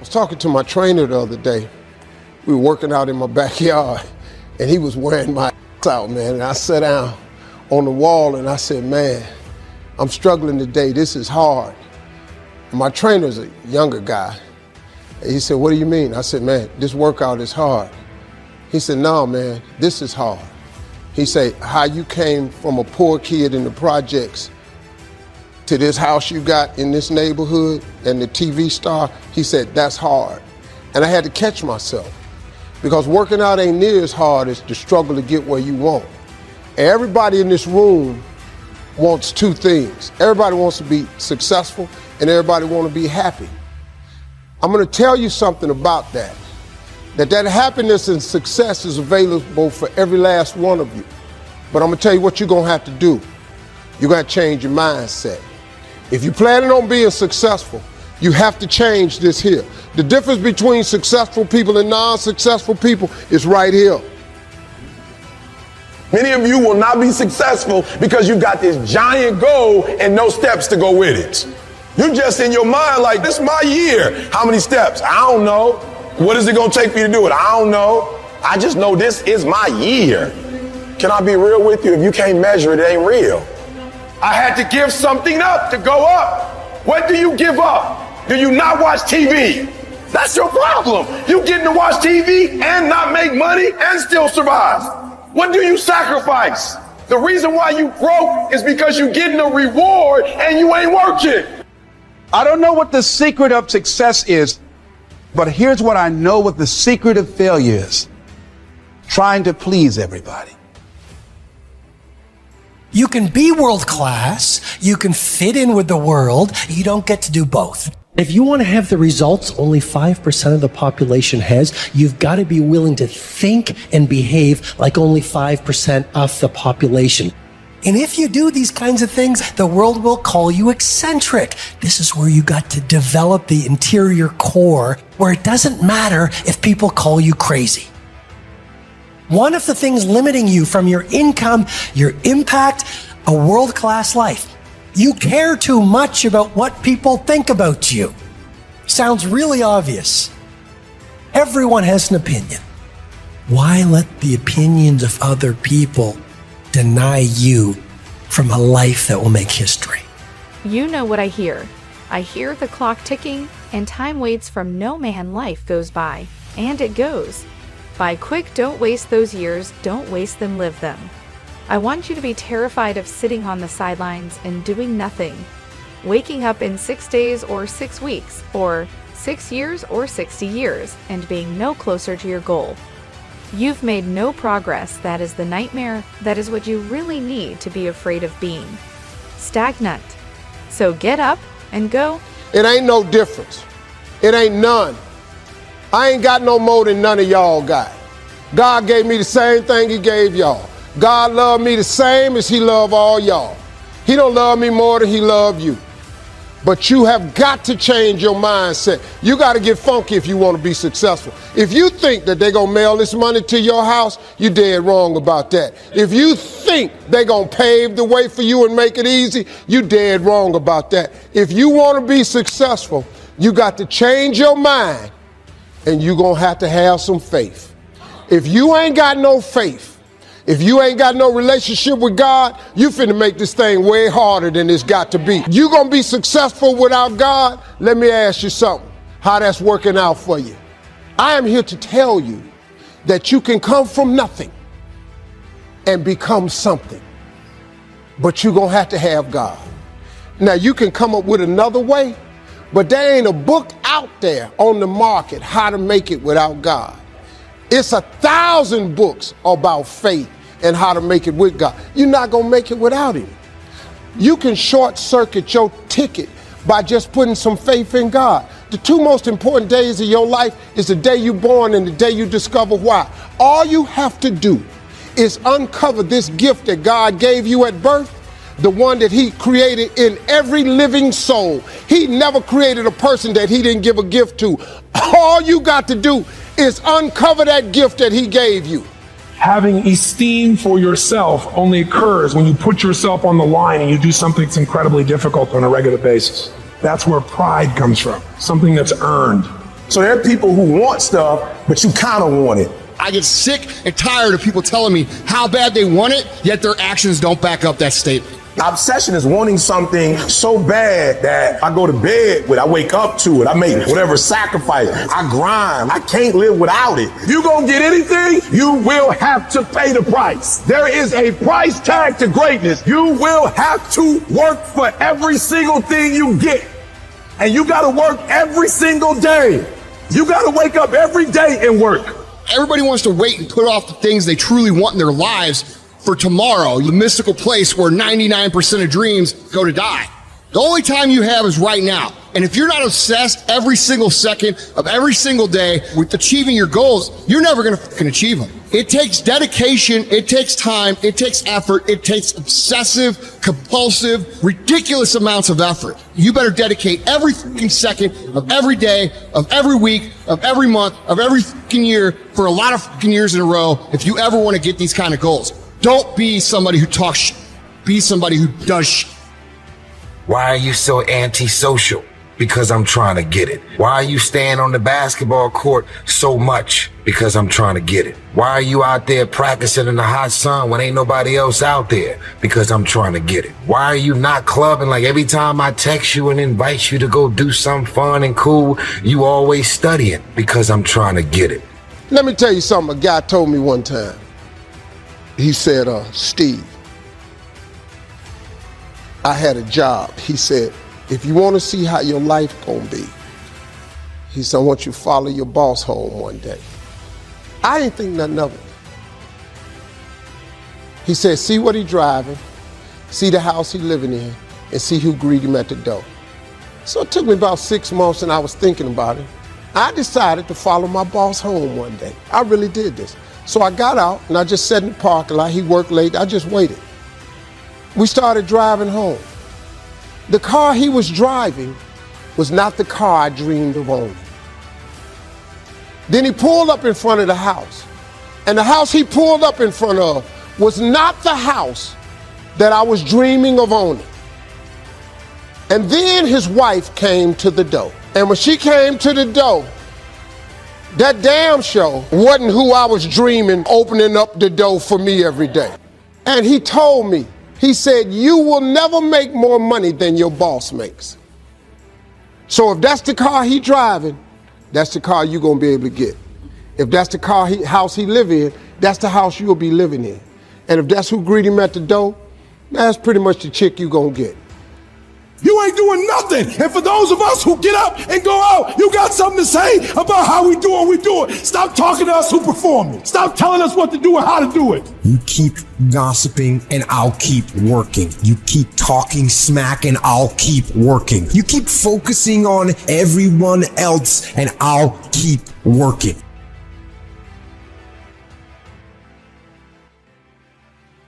I was talking to my trainer the other day. We were working out in my backyard, and he was wearing my out, man. And I sat down on the wall, and I said, man, I'm struggling today. This is hard. And my trainer's a younger guy. And he said, what do you mean? I said, man, this workout is hard. He said, no, man, this is hard. He said, how you came from a poor kid in the projects to this house you got in this neighborhood and the TV star, he said, that's hard. And I had to catch myself because working out ain't near as hard as the struggle to get where you want. Everybody in this room wants two things. Everybody wants to be successful and everybody wants to be happy. I'm gonna tell you something about that. That happiness and success is available for every last one of you. But I'm gonna tell you what you're gonna have to do. You're gonna change your mindset. If you're planning on being successful, you have to change this here. The difference between successful people and non-successful people is right here. Many of you will not be successful because you've got this giant goal and no steps to go with it. You're just in your mind like, this is my year. How many steps? I don't know. What is it going to take for you to do it? I don't know. I just know this is my year. Can I be real with you? If you can't measure it, it ain't real. I had to give something up to go up. What do you give up? Do you not watch TV? That's your problem. You getting to watch TV and not make money and still survive. What do you sacrifice? The reason why you broke is because you getting a reward and you ain't working. I don't know what the secret of success is, but here's what I know what the secret of failure is. Trying to please everybody. You can be world class, you can fit in with the world, you don't get to do both. If you want to have the results only 5% of the population has, you've got to be willing to think and behave like only 5% of the population. And if you do these kinds of things, the world will call you eccentric. This is where you got to develop the interior core, where it doesn't matter if people call you crazy. One of the things limiting you from your income, your impact, a world-class life. You care too much about what people think about you. Sounds really obvious. Everyone has an opinion. Why let the opinions of other people deny you from a life that will make history? You know what I hear. I hear the clock ticking, and time waits from no man. Life goes by, and it goes by quick. Don't waste those years. Don't waste them, live them. I want you to be terrified of sitting on the sidelines and doing nothing. Waking up in 6 days or 6 weeks, or 6 years or 60 years, and being no closer to your goal. You've made no progress. That is the nightmare. That is what you really need to be afraid of being. Stagnant. So get up and go. It ain't no difference. It ain't none. I ain't got no more than none of y'all got. God gave me the same thing he gave y'all. God loved me the same as he loved all y'all. He don't love me more than he loved you. But you have got to change your mindset. You got to get funky if you want to be successful. If you think that they're going to mail this money to your house, you're dead wrong about that. If you think they're going to pave the way for you and make it easy, you're dead wrong about that. If you want to be successful, you got to change your mind, and you're going to have some faith. If you ain't got no faith, if you ain't got no relationship with God, you finna make this thing way harder than it's got to be. You gonna be successful without God? Let me ask you something, how that's working out for you. I am here to tell you that you can come from nothing and become something, but you're gonna have to have God. Now you can come up with another way, but there ain't a book out there on the market how to make it without God. It's 1,000 books about faith and how to make it with God. You're not gonna make it without him. You can short circuit your ticket by just putting some faith in God. The two most important days of your life is the day you're born and the day you discover why. All you have to do is uncover this gift that God gave you at birth, the one that he created in every living soul. He never created a person that he didn't give a gift to. All you got to do is uncover that gift that he gave you. Having esteem for yourself only occurs when you put yourself on the line and you do something that's incredibly difficult on a regular basis. That's where pride comes from, something that's earned. So there are people who want stuff, but you kind of want it. I get sick and tired of people telling me how bad they want it, yet their actions don't back up that statement. Obsession is wanting something so bad that I go to bed with, I wake up to it, I make whatever sacrifice, I grind, I can't live without it. You gonna get anything, you will have to pay the price. There is a price tag to greatness. You will have to work for every single thing you get. And you gotta work every single day. You gotta wake up every day and work. Everybody wants to wait and put off the things they truly want in their lives for tomorrow, the mystical place where 99% of dreams go to die. The only time you have is right now. And if you're not obsessed every single second of every single day with achieving your goals, you're never gonna fucking achieve them. It takes dedication, it takes time, it takes effort, it takes obsessive, compulsive, ridiculous amounts of effort. You better dedicate every fucking second of every day, of every week, of every month, of every fucking year for a lot of fucking years in a row if you ever want to get these kind of goals. Don't be somebody who talks shit. Be somebody who does shit. Why are you so antisocial? Because I'm trying to get it. Why are you staying on the basketball court so much? Because I'm trying to get it. Why are you out there practicing in the hot sun when ain't nobody else out there? Because I'm trying to get it. Why are you not clubbing like every time I text you and invite you to go do something fun and cool, you always studying? Because I'm trying to get it. Let me tell you something a guy told me one time. He said, Steve, I had a job. He said, if you want to see how your life gonna be, he said, I want you to follow your boss home one day. I didn't think nothing of it. He said, see what he driving, see the house he living in, and see who greet him at the door. So it took me about 6 months and I was thinking about it. I decided to follow my boss home one day. I really did this. So I got out and I just sat in the parking lot. He worked late. I just waited. We started driving home. The car he was driving was not the car I dreamed of owning. Then he pulled up in front of the house. And the house he pulled up in front of was not the house that I was dreaming of owning. And then his wife came to the door. And when she came to the door, that damn show wasn't who I was dreaming opening up the door for me every day. And he told me, he said, you will never make more money than your boss makes. So if that's the car he driving, that's the car you're gonna be able to get. If that's the house he live in, that's the house you'll be living in. And if that's who greet him at the door, that's pretty much the chick you gonna get. You ain't doing nothing. And for those of us who get up and go out, you got something to say about how we do what we do it. Stop talking to us who perform it. Stop telling us what to do and how to do it. You keep gossiping and I'll keep working. You keep talking smack and I'll keep working. You keep focusing on everyone else and I'll keep working.